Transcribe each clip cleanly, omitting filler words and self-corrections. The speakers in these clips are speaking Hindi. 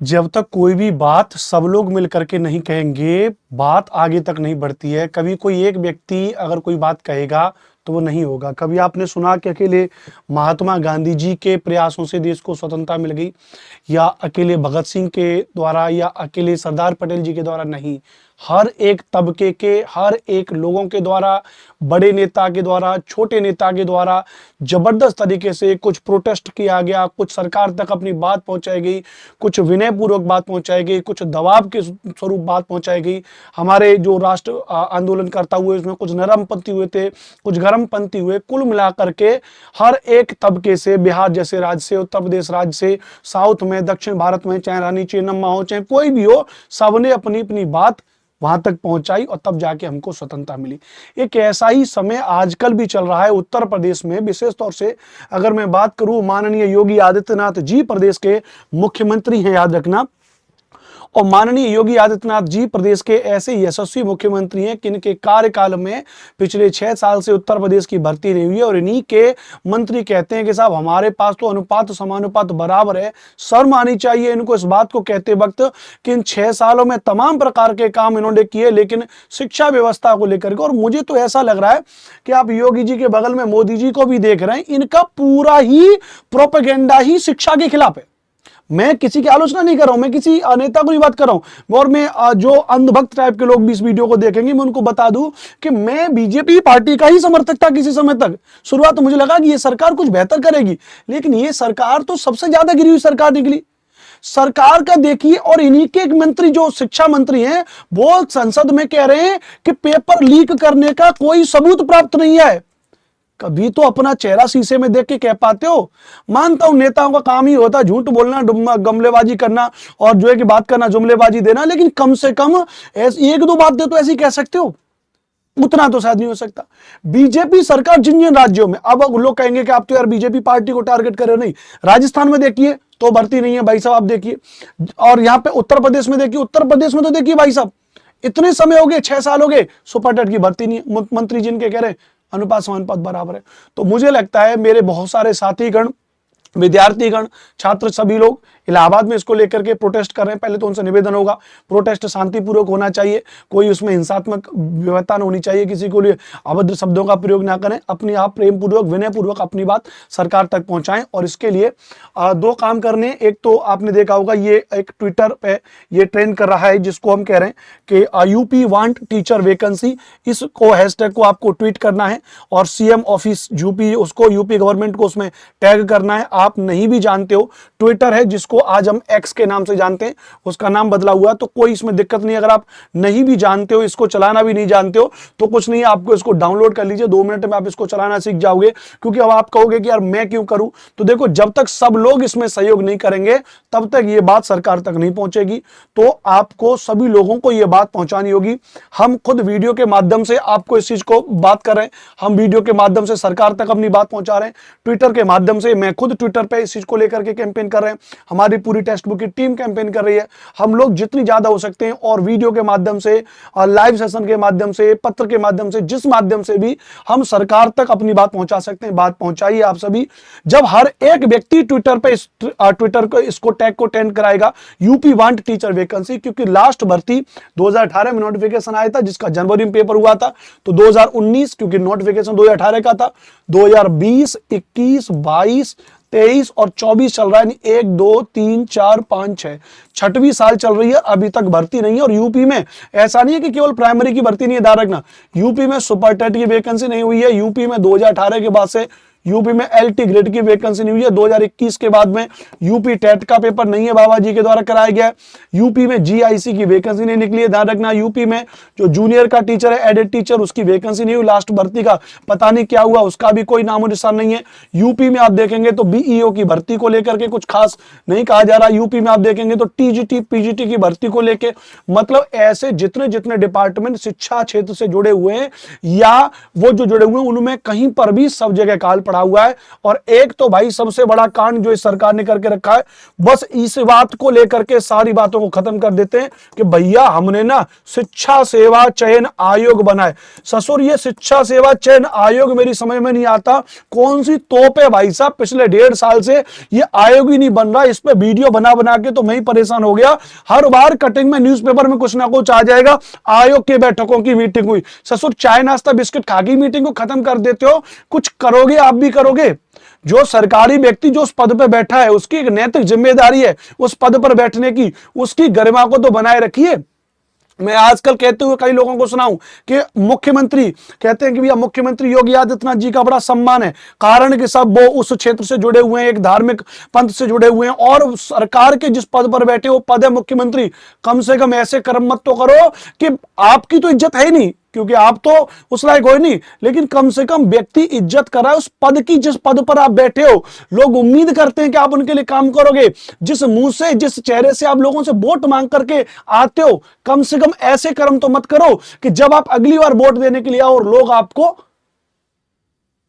जब तक कोई भी बात सब लोग मिल करके नहीं कहेंगे, बात आगे तक नहीं बढ़ती है। कभी कोई एक व्यक्ति अगर कोई बात कहेगा तो वो नहीं होगा। कभी आपने सुना कि अकेले महात्मा गांधी जी के प्रयासों से देश को स्वतंत्रता मिल गई, या अकेले भगत सिंह के द्वारा, या अकेले सरदार पटेल जी के द्वारा? नहीं, हर एक तबके के, हर एक लोगों के द्वारा, बड़े नेता के द्वारा, छोटे नेता के द्वारा जबरदस्त तरीके से कुछ प्रोटेस्ट किया गया, कुछ सरकार तक अपनी बात पहुंचाई गई, कुछ विनय पूर्वक बात पहुंचाई गई, कुछ दबाव के स्वरूप बात पहुंचाई गई। हमारे जो राष्ट्र आंदोलन करता हुए उसमें कुछ नरमपंथी हुए थे, कुछ गर्मपंथी हुए। कुल मिलाकर के हर एक तबके से, बिहार जैसे राज्य से, उत्तर प्रदेश राज्य से, साउथ में, दक्षिण भारत में, चाहे रानी चेन्नम्मा हो, चाहे कोई भी हो, सबने अपनी अपनी बात वहां तक पहुंचाई और तब जाके हमको स्वतंत्रता मिली। एक ऐसा ही समय आजकल भी चल रहा है उत्तर प्रदेश में। विशेष तौर से अगर मैं बात करूं, माननीय योगी आदित्यनाथ जी प्रदेश के मुख्यमंत्री हैं, याद रखना। और माननीय योगी आदित्यनाथ जी प्रदेश के ऐसे यशस्वी मुख्यमंत्री हैं कि इनके कार्यकाल में पिछले 6 साल से उत्तर प्रदेश की भर्ती नहीं हुई है। और इन्हीं के मंत्री कहते हैं कि साहब हमारे पास तो अनुपात समानुपात बराबर है। शर्म आनी चाहिए इनको इस बात को कहते वक्त कि इन 6 सालों में तमाम प्रकार के काम इन्होंने किए, लेकिन शिक्षा व्यवस्था को लेकर के। और मुझे तो ऐसा लग रहा है कि आप योगी जी के बगल में मोदी जी को भी देख रहे हैं, इनका पूरा ही प्रोपेगेंडा ही शिक्षा के खिलाफ है। मैं किसी की आलोचना नहीं कर रहा हूं, मैं किसी नेता को नहीं बात कर रहा हूं। और मैं जो अंधभक्त टाइप के लोग भी इस वीडियो को देखेंगे, मैं उनको बता दूं कि मैं बीजेपी पार्टी का ही समर्थक था किसी समय तक। शुरुआत तो मुझे लगा कि ये सरकार कुछ बेहतर करेगी, लेकिन ये सरकार तो सबसे ज्यादा गिरी हुई सरकार निकली। सरकार का देखिए, और इन्हीं के एक मंत्री जो शिक्षा मंत्री हैं, वो संसद में कह रहे हैं कि पेपर लीक करने का कोई सबूत प्राप्त नहीं है। कभी तो अपना चेहरा शीशे में देख के कह पाते हो? मानता हूं नेताओं का काम ही होता है झूठ बोलना, गमलेबाजी करना, और जो है कि बात करना, जुमलेबाजी देना, लेकिन कम से कम ऐसी एक दो बातें तो ऐसी कह सकते हो। उतना तो शायद नहीं हो सकता। बीजेपी सरकार जिन जिन राज्यों में, अब लोग कहेंगे कि आप तो यार बीजेपी पार्टी को टारगेट कर रहे हो। नहीं, राजस्थान में देखिए तो भर्ती नहीं है भाई साहब, आप देखिए। और यहां पे उत्तर प्रदेश में देखिए, उत्तर प्रदेश में तो देखिए भाई साहब, इतने समय हो गए, 6 साल हो गए, सुपर टेट की भर्ती नहीं है। मुख्यमंत्री जिनके कह रहे हैं अनुपात समानुपात बराबर है। तो मुझे लगता है मेरे बहुत सारे साथीगण, विद्यार्थीगण, छात्र, सभी लोग इलाहाबाद में इसको लेकर के प्रोटेस्ट कर रहे हैं। पहले तो उनसे निवेदन होगा, प्रोटेस्ट शांतिपूर्वक होना चाहिए, कोई उसमें हिंसात्मक व्यवस्था न होनी चाहिए, किसी को लिए अभद्र शब्दों का प्रयोग ना करें, अपने आप प्रेम पूर्वक, विनय पूर्वक अपनी बात सरकार तक पहुंचाएं। और इसके लिए दो काम करने। एक तो आपने देखा होगा, ये एक ट्विटर पे ये ट्रेंड कर रहा है, जिसको हम कह रहे हैं कि यूपी वांट टीचर वैकेंसी। इसको हैशटैग को आपको ट्वीट करना है और सीएम ऑफिस यूपी, उसको यूपी गवर्नमेंट को उसमें टैग करना है। आप नहीं भी जानते हो, ट्विटर है जिसको आज हम एक्स के नाम से जानते हैं, उसका नाम बदला हुआ, तो कोई इसमें दिक्कत नहीं। अगर आप नहीं भी जानते हो, इसको चलाना भी नहीं जानते हो, तो कुछ नहीं, आपको इसको डाउनलोड कर लीजिए, 2 मिनट में आप इसको चलाना सीख जाओगे। क्योंकि अब आप कहोगे कि यार मैं क्यों करूं, तो देखो, जब तक सब लोग इसमें सहयोग नहीं करेंगे तब तक ये बात सरकार तक नहीं पहुंचेगी। तो आपको सभी लोगों को यह बात पहुंचानी होगी। हम खुद वीडियो के माध्यम से आपको इस चीज को बात कर रहे हैं, हम वीडियो के माध्यम से सरकार तक अपनी बात पहुंचा रहे हैं, ट्विटर के माध्यम से मैं खुद ट्विटर पे इस चीज को लेकर के कैंपेन कर रहे हैं, हमारी पूरी टेक्स्ट बुक की टीम कैंपेन कर रही है। हम लोग जितनी ज्यादा हो सकते हैं, और वीडियो के माध्यम से, लाइव सेशन के माध्यम से, पत्र के माध्यम से, जिस माध्यम से भी हम सरकार तक अपनी बात पहुंचा सकते हैं, बात पहुंचाइए आप सभी। जब हर एक व्यक्ति ट्विटर पे ट्विटर को इसको टैग को टेंड कराएगा, यूपी वांट टीचर वैकेंसी, क्योंकि लास्ट भर्ती 2018 में नोटिफिकेशन आया था, जिसका जनवरी में पेपर हुआ था। तो 2019, क्योंकि नोटिफिकेशन 2018 का था, 2020, 21, 22, 23 और 24 चल रहा है। 1 2 3 4 5 6 छठवीं साल चल रही है, अभी तक भर्ती नहीं है। और यूपी में ऐसा नहीं है कि केवल प्राइमरी की भर्ती नहीं है, ध्यान रखना, यूपी में सुपर टेट की वैकेंसी नहीं हुई है। यूपी में 2018 के बाद से यूपी में एलटी ग्रेड की वैकेंसी नहीं हुई है। 2021 के बाद में यूपी टेट का पेपर नहीं है, बाबा जी के द्वारा कराया गया। यूपी में जीआईसी की वैकेंसी नहीं निकली है, ध्यान रखना। यूपी में जो जूनियर का टीचर है, एडेड टीचर, उसकी वैकेंसी नहीं हुई। लास्ट भर्ती का पता नहीं क्या हुआ, उसका भी कोई नामो निशान नहीं है। यूपी में आप देखेंगे तो बीईओ की भर्ती को लेकर के कुछ खास नहीं कहा जा रहा। यूपी में आप देखेंगे तो टीजीटी, पीजीटी की भर्ती को लेकर, मतलब ऐसे जितने जितने डिपार्टमेंट शिक्षा क्षेत्र से जुड़े हुए हैं या वो जो जुड़े हुए हैं, उनमें कहीं पर भी सब जगह काल पड़ा पड़ा हुआ है। और एक तो भाई सबसे बड़ा कांड जो इस सरकार ने करके रखा है, बस इस बात को लेकर के सारी बातों को खत्म कर देते हैं कि भैया हमने ना शिक्षा सेवा चयन आयोग बनाए। ससुर ये शिक्षा सेवा चयन आयोग मेरी समझ में नहीं आता कौन सी तोप है भाई साहब। पिछले 1.5 साल से ये आयोग ही नहीं बन रहा, इस पे वीडियो बना बना के तो मैं ही परेशान हो गया। हर बार कटिंग में न्यूज़पेपर में कुछ ना कुछ आ जाएगा, आयोग की बैठकों की मीटिंग हुई। ससुर चाय नाश्ता बिस्किट खा के मीटिंग को खत्म कर देते हो, कुछ करोगे आप भी करोगे। जो सरकारी व्यक्ति जो उस पद पर बैठा है उसकी एक नैतिक जिम्मेदारी है उस पद पर बैठने की, उसकी गरिमा को तो बनाए रखिए। मैं आजकल कहते हुए कई लोगों को सुनाऊं कि मुख्यमंत्री कहते हैं कि भैया मुख्यमंत्री योगी आदित्यनाथ जी का बड़ा सम्मान है, कारण कि सब वो उस क्षेत्र से जुड़े हुए हैं, एक धार्मिक पंथ से जुड़े हुए हैं और सरकार के जिस पद पर बैठे वो पद है मुख्यमंत्री। कम से कम ऐसे कर्म मत तो करो कि आपकी तो इज्जत है ही नहीं, क्योंकि आप तो उस लायक हो नहीं, लेकिन कम से कम व्यक्ति इज्जत कर रहा है उस पद की जिस पद पर आप बैठे हो। लोग उम्मीद करते हैं कि आप उनके लिए काम करोगे। जिस मुंह से जिस चेहरे से आप लोगों से वोट मांग करके आते हो, कम से कम ऐसे कर्म तो मत करो कि जब आप अगली बार वोट देने के लिए आओ और लोग आपको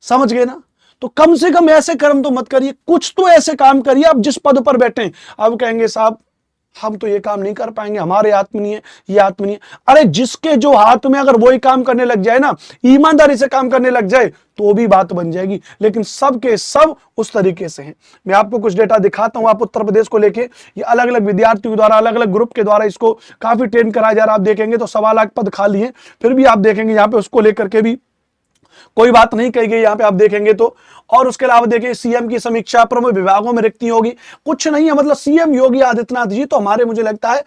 समझ गए ना। तो कम से कम ऐसे कर्म तो मत करिए, कुछ तो ऐसे काम करिए आप जिस पद पर बैठे हैं। अब कहेंगे साहब हम तो ये काम नहीं कर पाएंगे, हमारे हाथ में नहीं है, ये हाथ में नहीं है। अरे जिसके जो हाथ में अगर वही काम करने लग जाए ना, ईमानदारी से काम करने लग जाए तो भी बात बन जाएगी, लेकिन सब के सब उस तरीके से हैं। मैं आपको कुछ डेटा दिखाता हूं। आप उत्तर प्रदेश को लेके ये अलग अलग विद्यार्थियों द्वारा अलग अलग ग्रुप के द्वारा इसको काफी ट्रेन कराया जा रहा है। आप देखेंगे तो 1.25 लाख पद खाली हैं, फिर भी आप देखेंगे यहाँ पे उसको लेकर के भी कोई बात नहीं कही गई यहाँ पे आप देखेंगे तो। और उसके अलावा देखिए सीएम की समीक्षा, प्रमुख विभागों में रिक्ति होगी, कुछ नहीं है। मतलब सीएम योगी आदित्यनाथ जी तो हमारे मुझे लगता है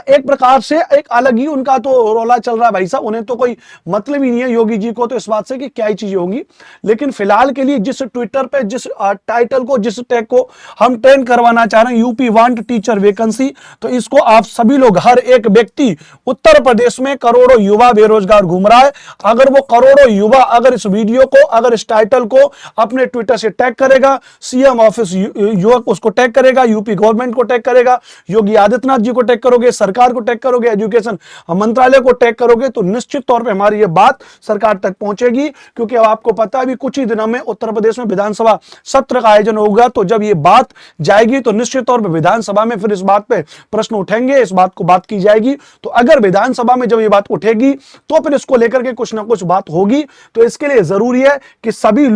एक प्रकार से एक अलग ही उनका तो रोला चल रहा है भाई साहब। उन्हें तो कोई मतलब ही नहीं है योगी जी को तो इस बात से कि क्या ही चीजें होंगी। लेकिन फिलहाल के लिए जिस ट्विटर पे जिस टाइटल को जिस टैग को हम ट्रेंड करवाना चाह रहे हैं, यूपी वांट टीचर वैकेंसी, तो इसको आप सभी लोग हर एक व्यक्ति उत्तर प्रदेश में करोड़ों युवा बेरोजगार घूम रहा है। अगर वो करोड़ों युवा अगर इस वीडियो को अगर इस टाइटल को अपने ट्विटर से टैग करेगा, सीएम ऑफिस युवक उसको टैग करेगा, यूपी गवर्नमेंट को टैग करेगा, योगी आदित्यनाथ जी को टैग करोगे, सरकार को टैग करोगे, एजुकेशन मंत्रालय को टैग करोगे, तो निश्चित तौर पे हमारी ये बात सरकार तक पहुंचेगी। क्योंकि अब आपको पता है अभी कुछ ही दिनों में उत्तर प्रदेश में विधानसभा सत्र का आयोजन होगा, तो जब ये बात जाएगी तो निश्चित तौर पर विधानसभा में फिर इस बात पे प्रश्न उठेंगे, इस बात को बात की जाएगी। तो अगर विधानसभा में जब ये बात उठेगी तो फिर इसको लेकर के कुछ ना कुछ बात होगी। तो इसके लिए जरूरी है कि सभी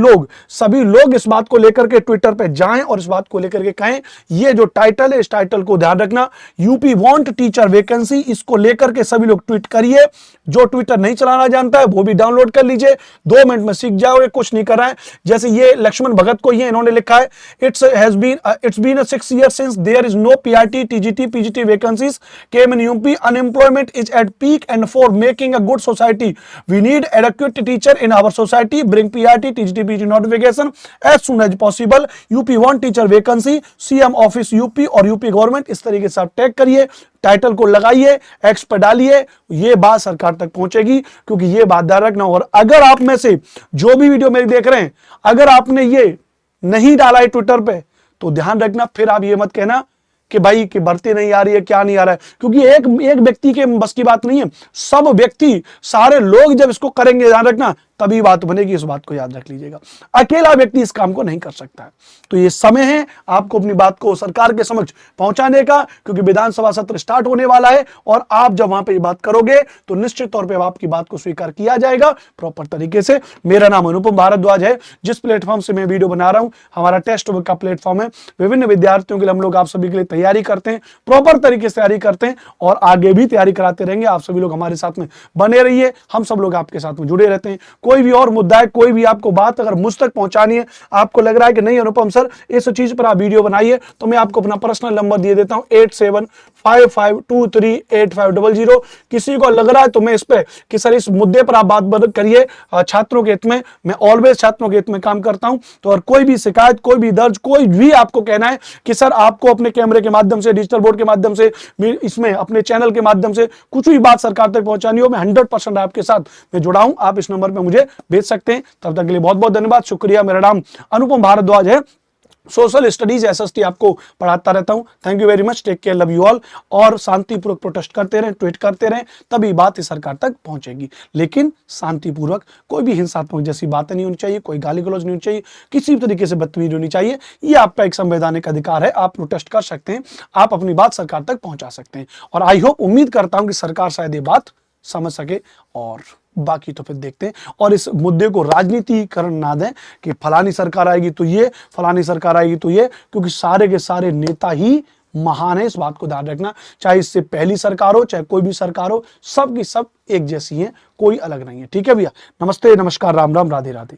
लोग इस बात को लेकर के ट्विटर पे जाएं और इस बात को लेकर के कहें ये जो टाइटल है इस टाइटल को ध्यान रखना, यूपी वांट टीचर वैकेंसी, इसको लेकर के सभी लोग ट्वीट करिए। जो ट्विटर नहीं चलाना जानता है वो भी डाउनलोड कर लीजिए, 2 मिनट में सीख जाओगे, कुछ नहीं कर रहा है। जैसे ये लक्ष्मण भगत को ही इन्होंने लिखा है, it's been 6 years since there is no PRT, TGT, PGT vacancies came in UP. Unemployment is at peak and for making a good society we need adequate teacher in our society. Bring PRT, TGT, PGT notification as soon as possible. UP want teacher vacancy, CM office UP और यूपी गवर्नमेंट, इस तरीके से आप टैग करिए, टाइटल को लगाइए, एक्स पर डालिए, ये बात सरकार तक पहुंचेगी। क्योंकि ये बात ध्यान रखना। और अगर आप में से जो भी वीडियो मेरी देख रहे हैं, अगर आपने ये नहीं डाला है ट्विटर पे तो ध्यान रखना, फिर आप ये मत कहना कि भाई कि भर्ती नहीं आ रही है, क्या नहीं आ रहा है। क्योंकि एक व्यक्ति के बस की बात नहीं है, सब व्यक्ति सारे लोग जब इसको करेंगे, ध्यान रखना, तभी बात बनेगी। इस बात को याद रख लीजिएगा, अकेला व्यक्ति इस काम को नहीं कर सकता है। तो ये समय है आपको अपनी बात को सरकार के समक्ष पहुंचाने का, क्योंकि विधानसभा सत्र स्टार्ट होने वाला है और आप जब वहां पे ये बात करोगे तो निश्चित तौर पे आपकी बात को स्वीकार किया जाएगा प्रॉपर तरीके से। मेरा नाम अनुपम भारद्वाज है, जिस प्लेटफॉर्म से मैं वीडियो बना रहा हूं हमारा टेस्ट बुक का प्लेटफॉर्म है। विभिन्न विद्यार्थियों के लिए हम लोग आप सभी के लिए तैयारी करते हैं, प्रॉपर तरीके से तैयारी करते हैं और आगे भी तैयारी कराते रहेंगे। आप सभी लोग हमारे साथ में बने रहिए, हम सब लोग आपके साथ में जुड़े रहते हैं। कोई भी और मुद्दा है, कोई भी आपको बात अगर मुझ तक पहुंचानी है, आपको लग रहा है कि नहीं अनुपम सर इस चीज पर आप वीडियो बनाइए, तो मैं आपको अपना पर्सनल नंबर दे देता हूं 8755238500। किसी को लग रहा है तो मैं इस पे कि सर इस मुद्दे पर आप बात करिए, छात्रों के हित में, मैं ऑलवेज छात्रों के हित में काम करता हूं। तो और कोई भी शिकायत, कोई भी दर्ज, कोई भी आपको कहना है कि सर आपको अपने कैमरे के माध्यम से, डिजिटल बोर्ड के माध्यम से, इसमें अपने चैनल के माध्यम से कुछ भी बात सरकार तक पहुंचानी हो, मैं 100% आपके साथ मैं जुड़ा हूं। आप इस नंबर पर मुझे भेज सकते हैं। तब तक के लिए बहुत बहुत धन्यवाद, शुक्रिया। मेरा नाम अनुपम भारद्वाज है। सोशल स्टडीज एसएसटी आपको पढ़ाता रहता हूं। Thank you very much, take care, love you all. और शांतिपूर्वक प्रोटेस्ट करते रहें, ट्वीट करते रहें, तभी बात इस सरकार तक पहुंचेगी। लेकिन शांतिपूर्वक, कोई भी हिंसात्मक जैसी बातें नहीं होनी चाहिए, कोई गाली गलौज नहीं होनी चाहिए, किसी भी तरीके से बदतमीजी होनी चाहिए। ये आपका एक संवैधानिक अधिकार है, आप प्रोटेस्ट कर सकते हैं, आप अपनी बात सरकार तक पहुंचा सकते हैं। और आई होप, उम्मीद करता हूं कि सरकार शायद ये बात समझ सके। और बाकी तो फिर देखते हैं, और इस मुद्दे को राजनीतिकरण ना दें कि फलानी सरकार आएगी तो ये, फलानी सरकार आएगी तो ये, क्योंकि सारे के सारे नेता ही महान है। इस बात को ध्यान रखना, चाहे इससे पहली सरकार हो, चाहे कोई भी सरकार हो, सब की सब एक जैसी हैं, कोई अलग नहीं है। ठीक है भैया, नमस्ते, नमस्कार, राम राम, राधे राधे।